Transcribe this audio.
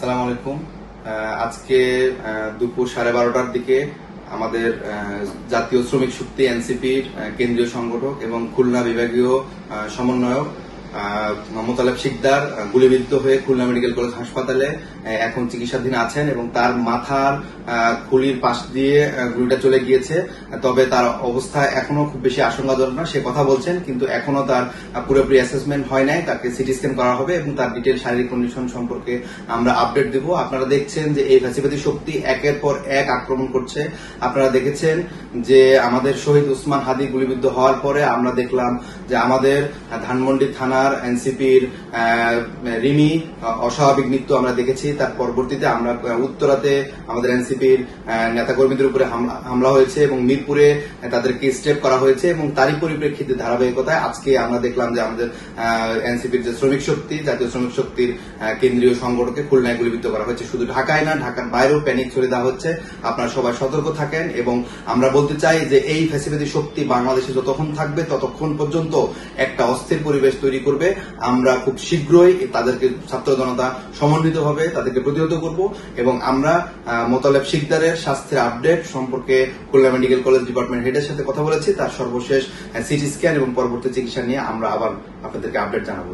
আসসালামু আলাইকুম। আজকে দুপুর 12:30টার দিকে আমাদের জাতীয় শ্রমিক শক্তি এনসিপির কেন্দ্রীয় সংগঠক এবং খুলনা বিভাগীয় সমন্বয়ক মোতালেব শিকদার গুলিবিদ্ধ হয়ে খুলনা মেডিকেল কলেজ হাসপাতালে এখন চিকিৎসাধীন আছেন এবং তার মাথার খুলির পাশ দিয়ে গুলিটা চলে গিয়েছে। তবে তার অবস্থা এখনো খুব বেশি আশঙ্কাজনক না, সে কথা বলছেন, কিন্তু এখনো তার পুরোপুরি অ্যাসেসমেন্ট হয় নাই। তাকে সিটি স্ক্যান করা হবে এবং তার ডিটেল শারীরিক কন্ডিশন সম্পর্কে আমরা আপডেট দেব। আপনারা দেখছেন যে এই ফ্যাসিবাদী শক্তি একের পর এক আক্রমণ করছে। আপনারা দেখেছেন যে আমাদের শহীদ উসমান হাদি গুলিবিদ্ধ হওয়ার পরে আমরা দেখলাম যে আমাদের ধানমন্ডি থানার এনসিপির রিমি অস্বাভাবিক মৃত্যু আমরা দেখেছি। তার পরবর্তীতে আমরা উত্তরাতে আমাদের এনসিপির নেতাকর্মীদের উপরে হামলা হয়েছে এবং মিরপুরে তাদেরকে স্টেপ করা হয়েছে এবং তারই পরিপ্রেক্ষিতে ধারাবাহিকতায় আজকে আমরা দেখলাম যে আমাদের এনসিপির যে শ্রমিক শক্তি, জাতীয় শ্রমিক শক্তির কেন্দ্রীয় সংগঠনকে খুলনায় গুলিবিদ্ধ করা হয়েছে। শুধু ঢাকায় না, ঢাকার বাইরেও প্যানিক ছড়িয়ে দেওয়া হচ্ছে। আপনারা সবাই সতর্ক থাকেন এবং আমরা বলতে চাই যে এই ফ্যাসিবাদী শক্তি বাংলাদেশে যতক্ষণ থাকবে ততক্ষণ পর্যন্ত একটা অস্থির পরিবেশ তৈরি করবে। আমরা খুব শীঘ্রই তাদেরকে ছাত্র জনতা সমন্বিতভাবে তাদেরকে প্রতিহত করব এবং আমরা মোতালেব শিকদারের স্বাস্থ্যের আপডেট সম্পর্কে খুলনা মেডিকেল কলেজ ডিপার্টমেন্ট হেডের সাথে কথা বলেছি। তার সর্বশেষ সিটি স্ক্যান এবং পরবর্তী চিকিৎসা নিয়ে আমরা আবার আপনাদেরকে আপডেট জানাবো।